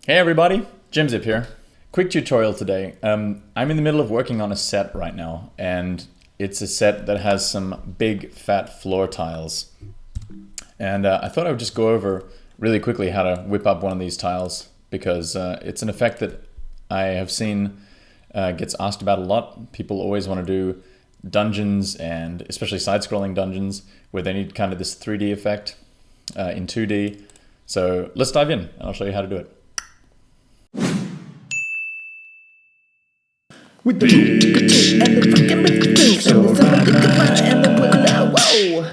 Hey everybody, Jimzip here. Quick tutorial today. I'm in the middle of working on a set right now, and it's a set that has some big fat floor tiles. And I thought I would just go over really quickly how to whip up one of these tiles, because it's an effect that I have seen gets asked about a lot. People always want to do dungeons, and especially side-scrolling dungeons, where they need kind of this 3D effect in 2D. So let's dive in, and I'll show you how to do it. With the and the fucking with the things and the summer with the fire and the willow. Whoa!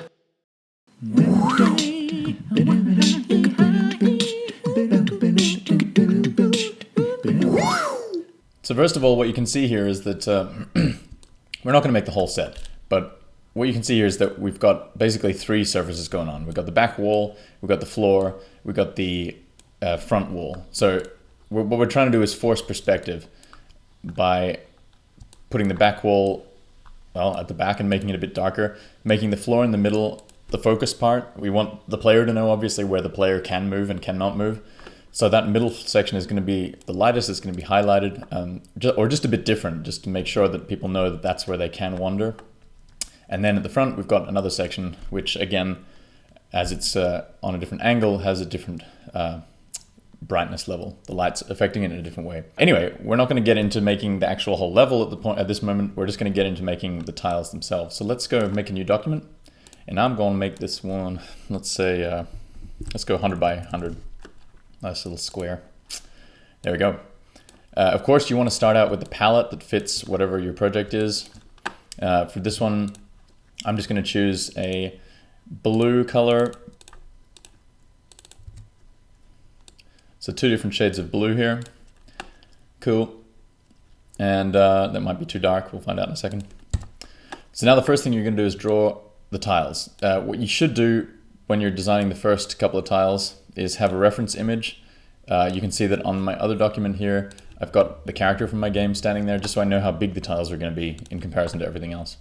So first of all, what you can see here is that we're not going to make the whole set, but what you can see here is that we've got basically three surfaces going on. We've got the back wall, we've got the floor, we've got the front wall. So what we're trying to do is force perspective by putting the back wall, well, at the back and making it a bit darker, making the floor in the middle the focus part. We want the player to know, obviously, where the player can move and cannot move. So that middle section is going to be the lightest, it's going to be highlighted, or just a bit different, just to make sure that people know that that's where they can wander. And then at the front, we've got another section, which again, as it's on a different angle, has a different brightness level. The light's affecting it in a different way. Anyway, we're not going to get into making the actual whole level at this moment. We're just going to get into making the tiles themselves. So let's go make a new document, and I'm going to make this one. Let's say let's go 100 by 100. Nice little square. There we go. Of course, you want to start out with the palette that fits whatever your project is. For this one, I'm just going to choose a blue color. So two different shades of blue here. Cool. And that might be too dark. We'll find out in a second. So now the first thing you're going to do is draw the tiles. What you should do when you're designing the first couple of tiles is have a reference image. You can see that on my other document here, I've got the character from my game standing there, just so I know how big the tiles are going to be in comparison to everything else.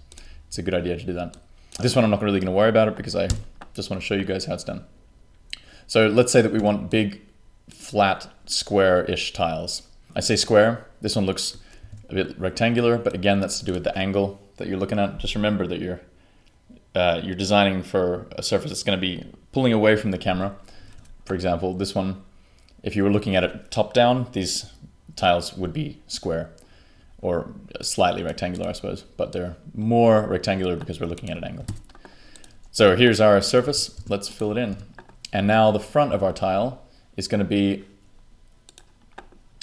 It's a good idea to do that. This one I'm not really going to worry about it, because I just want to show you guys how it's done. So let's say that we want big, flat, square-ish tiles. I say square. This one looks a bit rectangular, but again, that's to do with the angle that you're looking at. Just remember that you're designing for a surface that's going to be pulling away from the camera. For example, this one, if you were looking at it top down, these tiles would be square, or slightly rectangular, I suppose, but they're more rectangular because we're looking at an angle. So here's our surface. Let's fill it in. And now the front of our tile is going to be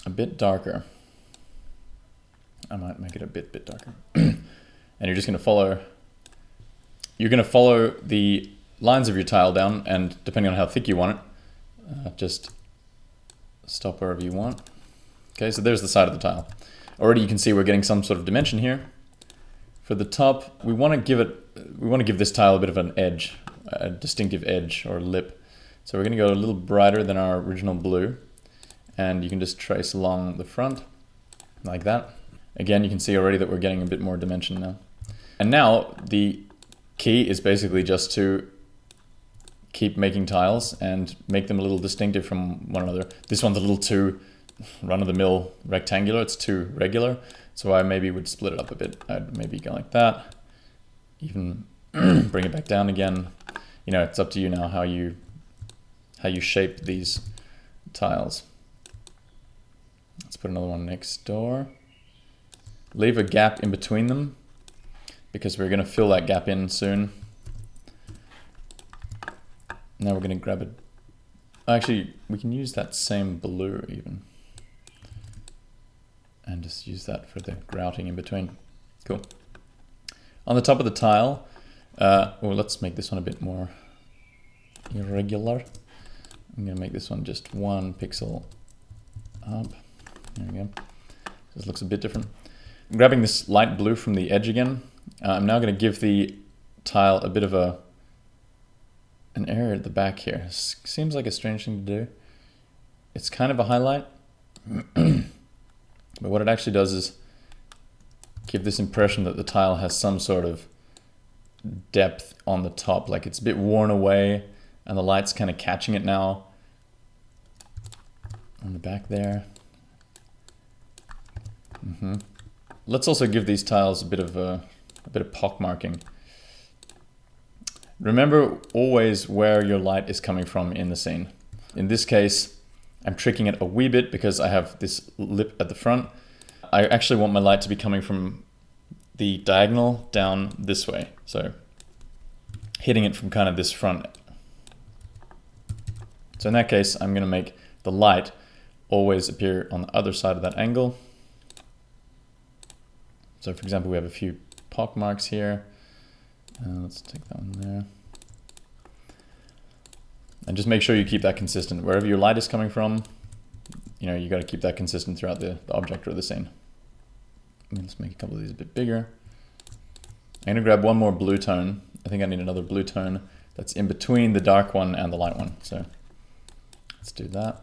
a bit darker. I might make it a bit darker. And you're just going to follow, the lines of your tile down, and depending on how thick you want it, just stop wherever you want. Okay, so there's the side of the tile. Already you can see we're getting some sort of dimension here. For the top, we want to give this tile a bit of an edge, a distinctive edge or lip. So we're going to go a little brighter than our original blue, and you can just trace along the front like that. Again, you can see already that we're getting a bit more dimension now. And now the key is basically just to keep making tiles and make them a little distinctive from one another. This one's a little too run-of-the-mill rectangular, it's too regular, so I maybe would split it up a bit. I'd maybe go like that, even bring it back down again. You know, it's up to you now how you shape these tiles. Let's put another one next door. Leave a gap in between them, because we're going to fill that gap in soon. Now we're going to grab it. Actually, we can use that same blue even, and just use that for the grouting in between. Cool. On the top of the tile, well, let's make this one a bit more irregular. I'm going to make this one just 1 pixel up. There we go. This looks a bit different. I'm grabbing this light blue from the edge again. I'm now going to give the tile a bit of an area at the back here. Seems like a strange thing to do. It's kind of a highlight, but what it actually does is give this impression that the tile has some sort of depth on the top, like it's a bit worn away and the light's kind of catching it now. on the back there. Let's also give these tiles a bit of pock marking. Remember always where your light is coming from in the scene. In this case, I'm tricking it a wee bit because I have this lip at the front. I actually want my light to be coming from the diagonal down this way. So hitting it from kind of this front. So in that case, I'm going to make the light always appear on the other side of that angle. So for example, we have a few pock marks here. Let's take that one there. And just make sure you keep that consistent. Wherever your light is coming from, you know, you got to keep that consistent throughout the object or the scene. Let's make a couple of these a bit bigger. I'm gonna grab one more blue tone. I think I need another blue tone that's in between the dark one and the light one. So let's do that.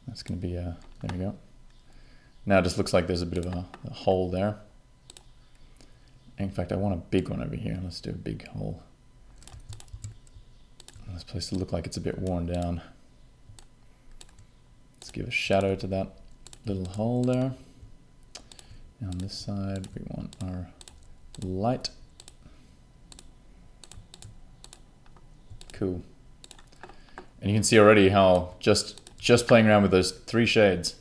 That's gonna be there we go. Now it just looks like there's a bit of a hole there. In fact, I want a big one over here. Let's do a big hole. This place to look like it's a bit worn down. Let's give a shadow to that little hole there. And on this side, we want our light. Cool. And you can see already how just playing around with those 3 shades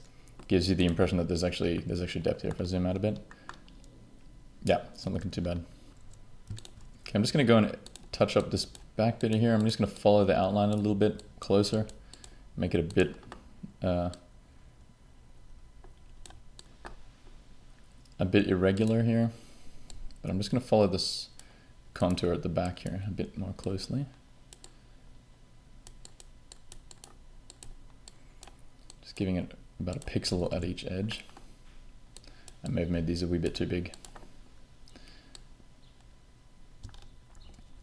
gives you the impression that there's actually depth here. If I zoom out a bit. Yeah, it's not looking too bad. Okay, I'm just gonna go and touch up this back bit here. I'm just gonna follow the outline a little bit closer, make it a bit irregular here, but I'm just gonna follow this contour at the back here a bit more closely. Just giving it about a pixel at each edge. I may have made these a wee bit too big.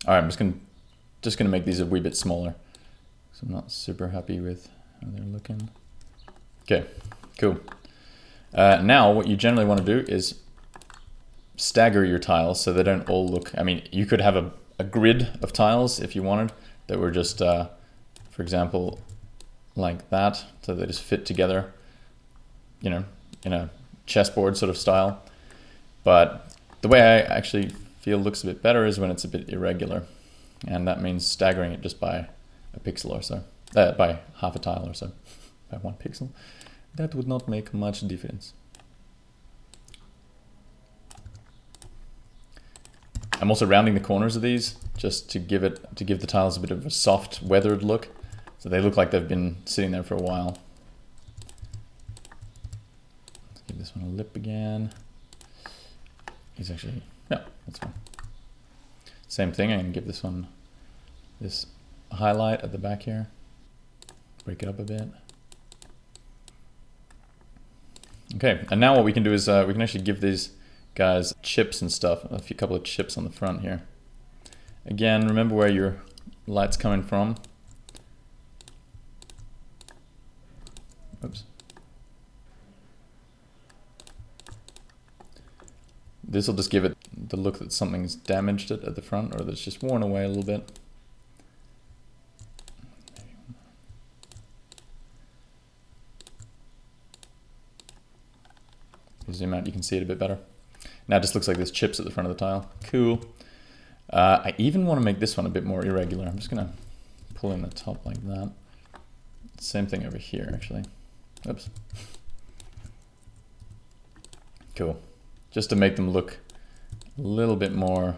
All right, I'm just gonna make these a wee bit smaller. So I'm not super happy with how they're looking. Okay, cool. Now what you generally want to do is stagger your tiles so they don't all look, I mean, you could have a grid of tiles if you wanted that were just, for example, like that, so they just fit together, you know, in a chessboard sort of style. But the way I actually feel looks a bit better is when it's a bit irregular, and that means staggering it just by a pixel or so, by half a tile or so, by 1 pixel. That would not make much difference. I'm also rounding the corners of these just to give the tiles a bit of a soft, weathered look, so they look like they've been sitting there for a while. Let's give this one a lip again. He's actually, yeah, that's fine. Same thing, I'm gonna give this one this highlight at the back here. Break it up a bit. Okay, and now what we can do is we can actually give these guys chips and stuff, a couple of chips on the front here. Again, remember where your light's coming from. Oops. This will just give it the look that something's damaged it at the front, or that it's just worn away a little bit. If you zoom out, you can see it a bit better. Now it just looks like there's chips at the front of the tile. Cool. I even want to make this one a bit more irregular. I'm just going to pull in the top like that. Same thing over here, actually. Oops. Cool. Just to make them look a little bit more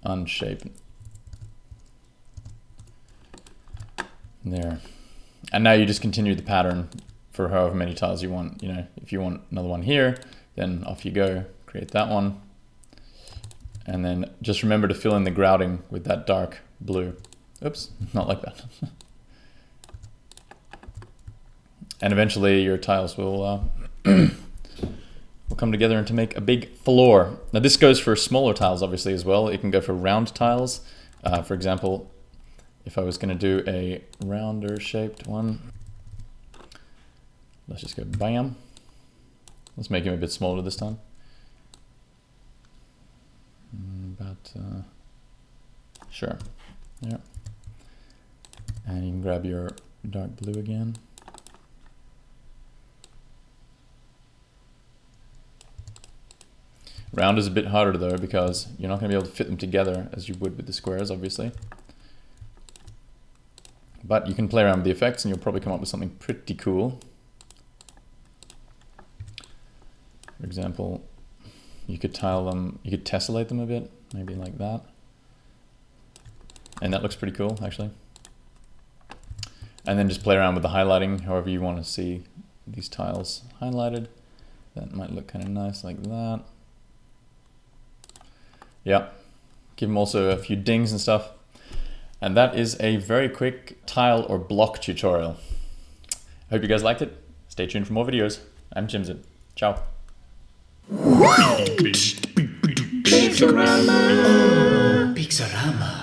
unshaped. There. And now you just continue the pattern for however many tiles you want. You know, if you want another one here, then off you go, create that one. And then just remember to fill in the grouting with that dark blue. Oops, not like that. And eventually your tiles will come together and to make a big floor. Now this goes for smaller tiles obviously as well. It can go for round tiles. For example, if I was going to do a rounder shaped one, let's just go bam. Let's make him a bit smaller this time. Sure. Yeah. And you can grab your dark blue again. Round is a bit harder though, because you're not going to be able to fit them together as you would with the squares, obviously. But you can play around with the effects and you'll probably come up with something pretty cool. For example, you could tile them, you could tessellate them a bit, maybe like that. And that looks pretty cool, actually. And then just play around with the highlighting, however you want to see these tiles highlighted. That might look kind of nice like that. Yeah, give them also a few dings and stuff. And that is a very quick tile or block tutorial. I hope you guys liked it. Stay tuned for more videos. I'm Jimzip. Ciao. Pixorama. Pix-o-rama.